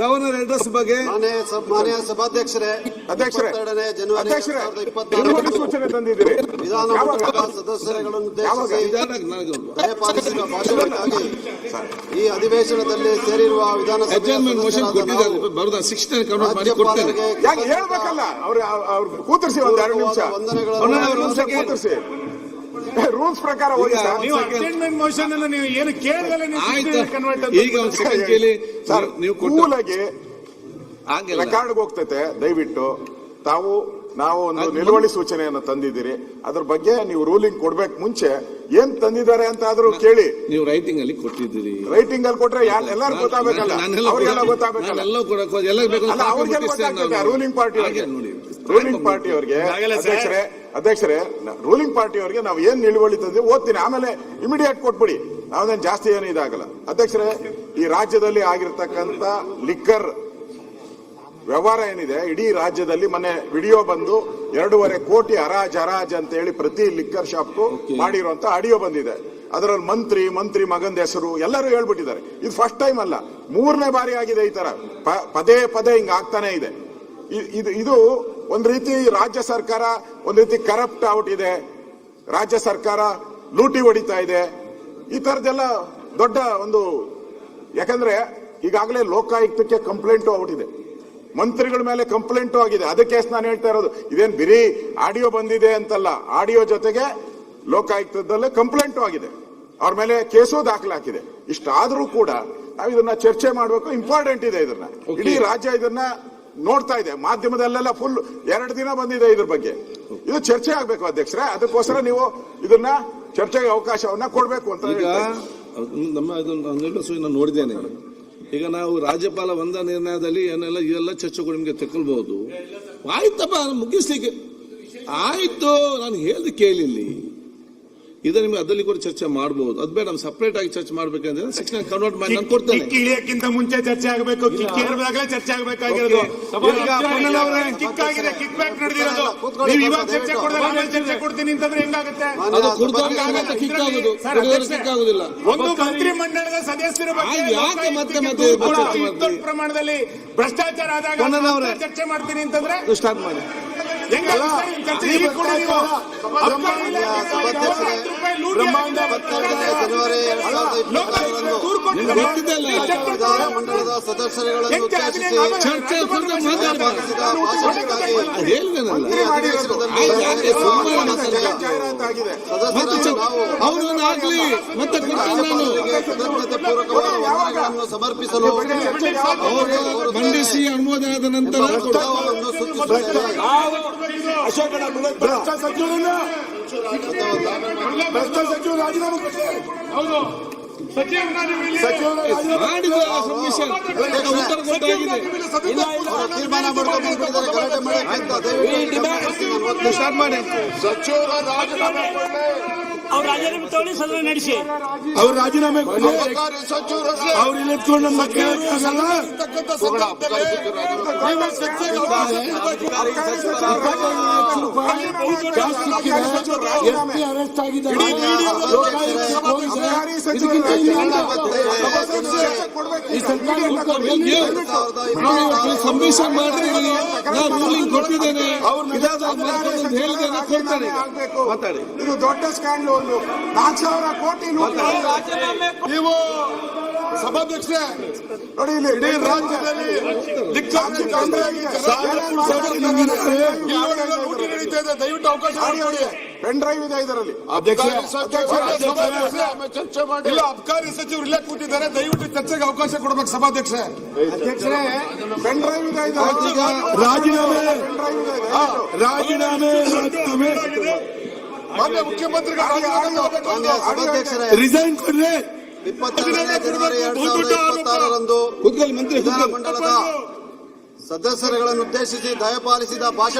Governor address ಬಗ್ಗೆ ಮಾನ್ಯ ಸಭಾಧ್ಯಕ್ಷರೇ, ಜನವರಿ 2024 ಸೂಚನೆ ತಂದಿದ್ದೀರಿ. ವಿಧಾನಮಂಡಲದ ಸದಸ್ಯರುಗಳನ್ನು ದಯಪಾಲಿಸಿದ ಭಾಷಣಕ್ಕಾಗಿ ಈ ಅಧಿವೇಶನದಲ್ಲಿ ಸೇರಿರುವ ವಿಧಾನಸಭೆ ಹೇಳ್ಬೇಕಲ್ಲ ಅವ್ರು ಕೂತರಿಸಿ ಒಂದು 2 ನಿಮಿಷ ಕೂತರಿಸಿ ರೂಲ್ಸ್ ಪ್ರಕಾರ ಮೋಷನ್ ಅನ್ನು ನೀವು ಏನು ಕೇಳಿದ್ರೆ ಈಗ ಒಂದು ಸೆಕೆಂಡ್ ಕೇಳಿ ಸರ್, ನೀವು ಕೂಲಾಗಿ ರೆಕಾರ್ಡ್ ಹೋಗ್ತೈತೆ. ದಯವಿಟ್ಟು ನಾವು ಒಂದು ನಿಲುವಳಿ ಸೂಚನೆಯನ್ನು ತಂದಿದ್ದೀರಿ. ಅದ್ರ ಬಗ್ಗೆ ನೀವು ರೂಲಿಂಗ್ ಕೊಡ್ಬೇಕು. ಮುಂಚೆ ಏನ್ ತಂದಿದ್ದಾರೆ ಅಂತ ಆದ್ರೂ ಕೇಳಿ. ನೀವು ರೈಟಿಂಗ್ ಅಲ್ಲಿ ಕೊಟ್ಟಿದ್ದೀರಿ. ರೈಟಿಂಗ್ ಅಲ್ಲಿ ಕೊಟ್ರೆ ಎಲ್ಲರೂ ಗೊತ್ತಾಗಬೇಕಲ್ಲ, ಅವ್ರಿಗೆಲ್ಲ ಗೊತ್ತಾಗಬೇಕಲ್ಲ. ರೂಲಿಂಗ್ ಪಾರ್ಟಿ ಅವರಿಗೆ ಅಧ್ಯಕ್ಷರೇ ರೂಲಿಂಗ್ ಪಾರ್ಟಿ ಅವರಿಗೆ ನಾವು ಏನ್ ನಿಲುವಳಿ ತಂದಿವಿ ಓದ್ತೀನಿ, ಆಮೇಲೆ ಇಮಿಡಿಯೇಟ್ ಕೊಟ್ಬಿಡಿ. ನಾವೇನ್ ಜಾಸ್ತಿ ಏನು ಇದಾಗಲ್ಲ. ಅಧ್ಯಕ್ಷರೇ, ಈ ರಾಜ್ಯದಲ್ಲಿ ಆಗಿರ್ತಕ್ಕಂಥ ಲಿಕ್ಕರ್ ವ್ಯವಹಾರ ಏನಿದೆ, ಇಡೀ ರಾಜ್ಯದಲ್ಲಿ ಮೊನ್ನೆ ವಿಡಿಯೋ ಬಂದು 2.5 ಕೋಟಿ ಹರಾಜ್ ಅಂತ ಹೇಳಿ ಪ್ರತಿ ಲಿಕ್ಕರ್ ಶಾಪ್ ಮಾಡಿರುವಂತ ಆಡಿಯೋ ಬಂದಿದೆ. ಅದರಲ್ಲಿ ಮಂತ್ರಿ ಮಗಂದ ಹೆಸರು ಎಲ್ಲರೂ ಹೇಳ್ಬಿಟ್ಟಿದ್ದಾರೆ. ಇದು ಫಸ್ಟ್ ಟೈಮ್ ಅಲ್ಲ, 3ನೇ ಬಾರಿ ಆಗಿದೆ ಈ ತರ. ಪದೇ ಹಿಂಗ ಆಗ್ತಾನೆ ಇದೆ. ಇದು ಒಂದ್ ರೀತಿ ರಾಜ್ಯ ಸರ್ಕಾರ ಒಂದ್ ರೀತಿ ಕರಪ್ಟ್ ಔಟ್ ರಾಜ್ಯ ಸರ್ಕಾರ ಲೂಟಿ ಹೊಡಿತಾ ಇದೆ. ಈ ತರದೆಲ್ಲ ದೊಡ್ಡ ಒಂದು, ಯಾಕಂದ್ರೆ ಈಗಾಗಲೇ ಲೋಕಾಯುಕ್ತಕ್ಕೆ ಕಂಪ್ಲೇಂಟ್ ಔಟ್ ಮಂತ್ರಿಗಳ ಮೇಲೆ ಕಂಪ್ಲೇಂಟ್ ಆಗಿದೆ. ಅದಕ್ಕೆ ನಾನು ಹೇಳ್ತಾ ಇರೋದು, ಇದೇನ್ ಬಿರಿ ಆಡಿಯೋ ಬಂದಿದೆ ಅಂತಲ್ಲ, ಆಡಿಯೋ ಜೊತೆಗೆ ಲೋಕಾಯುಕ್ತದಲ್ಲೇ ಕಂಪ್ಲೇಂಟ್ ಆಗಿದೆ, ಅವ್ರ ಮೇಲೆ ಕೇಸು ದಾಖಲಾಗಿದೆ. ಇಷ್ಟಾದ್ರೂ ಕೂಡ ನಾವು ಇದನ್ನ ಚರ್ಚೆ ಮಾಡಬೇಕು, ಇಂಪಾರ್ಟೆಂಟ್ ಇದೆ. ಇದನ್ನ ಇಡೀ ರಾಜ್ಯ ಇದನ್ನ ನೋಡ್ತಾ ಇದೆ, ಮಾಧ್ಯಮದಲ್ಲೆಲ್ಲ ಫುಲ್ 2 ದಿನ ಬಂದಿದೆ ಇದ್ರ ಬಗ್ಗೆ. ಇದು ಚರ್ಚೆ ಆಗ್ಬೇಕು ಅಧ್ಯಕ್ಷರೇ. ಅದಕ್ಕೋಸ್ಕರ ನೀವು ಇದನ್ನ ಚರ್ಚೆಗೆ ಅವಕಾಶವನ್ನ ಕೊಡ್ಬೇಕು ಅಂತ ನಾನು ನೋಡಿದ್ದೇನೆ. ಈಗ ನಾವು ರಾಜ್ಯಪಾಲ ಒಂದ ನಿರ್ಣಯದಲ್ಲಿ ಇದೆಲ್ಲ ಚರ್ಚೆಗಳು ನಿಮ್ಗೆ ತಗೊಳ್ಬಹುದು. ಆಯ್ತಪ್ಪ, ಮುಗಿಸ್ಲಿಕ್ಕೆ ಆಯ್ತು, ನಾನು ಹೇಳ್ದು ಕೇಳಿಲ್ಲಿ. ಇದು ನಿಮ್ಗೆ ಅದಲ್ಲಿ ಕೂಡ ಚರ್ಚೆ ಮಾಡಬಹುದು. ಅದ್ ಬೇಡ, ನಾವು ಸಪರೇಟ್ ಆಗಿ ಚರ್ಚೆ ಮಾಡ್ಬೇಕಂದ್ರೆ 6 ಕನ್ವರ್ಟ್ ಮಾಡಿ ನಾನು ಕೊಡ್ತೇನೆ. ಇಳಿಯಕ್ಕಿಂತ ಮುಂಚೆ ಚರ್ಚೆ ಆಗಬೇಕು, ಕಿಕ್ಕಾಗಲೇ ಚರ್ಚೆ ಆಗಬೇಕಾಗಿರೋದು. ಕಿಕ್ ಆಗಿದೆ, ಕಿಕ್ ಬ್ಯಾಕ್ ನಡೆದಿರೋದು. ನೀವು ಇವಾಗ ಚರ್ಚೆ ಚರ್ಚೆ ಕೊಡ್ತೀನಿ ಅಂತಂದ್ರೆ ಹೆಂಗಾಗುತ್ತೆ? ಅದು ಕುಡ್ದಾಗ ಕಿಕ್ ಆಗುದು, ಕಿಕ್ ಆಗುದಿಲ್ಲ. ಒಂದು ಮಂತ್ರಿ ಮಂಡಲದ ಸದಸ್ಯರ ಬಗ್ಗೆ ಯಾಕೆ ಮತ್ತೆ ದೊಡ್ಡ ಪ್ರಮಾಣದಲ್ಲಿ ಭ್ರಷ್ಟಾಚಾರ ಆದಾಗ ಚರ್ಚೆ ಮಾಡ್ತೀನಿ ಅಂತಂದ್ರೆ ಸ್ಟಾರ್ಟ್ ಮಾಡಿ. ಜನವರಿ 2024 ವಿಧಾನಮಂಡಲದ ಸದಸ್ಯರುಗಳನ್ನು ಉದ್ದೇಶಿಸಿ ಕೃತಜ್ಞತೆ ಪೂರ್ವಕವಾದ ಸಮರ್ಪಿಸಲು ಮಂಡಿಸಿ ಅನುಮೋದನದ ನಂತರ ಭ್ರಷ್ಟ ಸಚಿವರು ರಾಜೀನಾಮೆ ತೀರ್ಮಾನ ಮಾಡಿ ಸಚಿವರ ರಾಜೀನಾಮೆ ಅವ್ರು ರಾಜೀನಾಮೆ ತಗೊಳ್ಳಿ, ಸದನ ನಡೆಸಿ. ಅವ್ರು ರಾಜೀನಾಮೆ ಅವ್ರು ಇಲ್ಲಿಟ್ಕೊಂಡು ನಮ್ಮ ಅರೆಸ್ಟ್ ಆಗಿದ್ದಾರೆ. ಸಬ್ಮಿಷನ್ ಮಾಡಿದ್ರೆ ನಾವು ರೂಲಿಂಗ್ ಕೊಟ್ಟಿದ್ದೇನೆ, ಮಾತಾಡಿ. ಇದು ದೊಡ್ಡ ಸ್ಕ್ಯಾಂಡಲ್. 4,000 ಕೋಟಿ ನೀವು ಸಭಾಧ್ಯಕ್ಷರೇ ನೋಡಿ, ಇಲ್ಲಿ ಇಡೀ ರಾಜ್ಯದಲ್ಲಿ ದಯವಿಟ್ಟು ಅವಕಾಶ ಮಾಡಿ. ಪೆನ್ ಡ್ರೈವ್ ಇದೆ ಇದರಲ್ಲಿ. ಚರ್ಚೆ ಮಾಡಿ. ಅಬ್ಕಾರಿ ಸಚಿವರು ಇಲ್ಲೇ ಕೂತಿದ್ದಾರೆ, ದಯವಿಟ್ಟು ಚರ್ಚೆಗೆ ಅವಕಾಶ ಕೊಡಬೇಕು ಸಭಾಧ್ಯಕ್ಷರೇ. ಅಧ್ಯಕ್ಷರೇ, ಪೆನ್ ಡ್ರೈವ್ ಇದೆ. ರಾಜೀನಾಮೆ ಮಾನ್ಯ ಮುಖ್ಯಮಂತ್ರಿಗಳು ರಿಸೈನ್ ಕೊಡ್ರಿ. 22 ಜನವರಿ 2026 ವಿಧಾನಮಂಡಲದ ಸದಸ್ಯರುಗಳನ್ನು ಉದ್ದೇಶಿಸಿ ದಯಪಾಲಿಸಿದ ಭಾಷಣ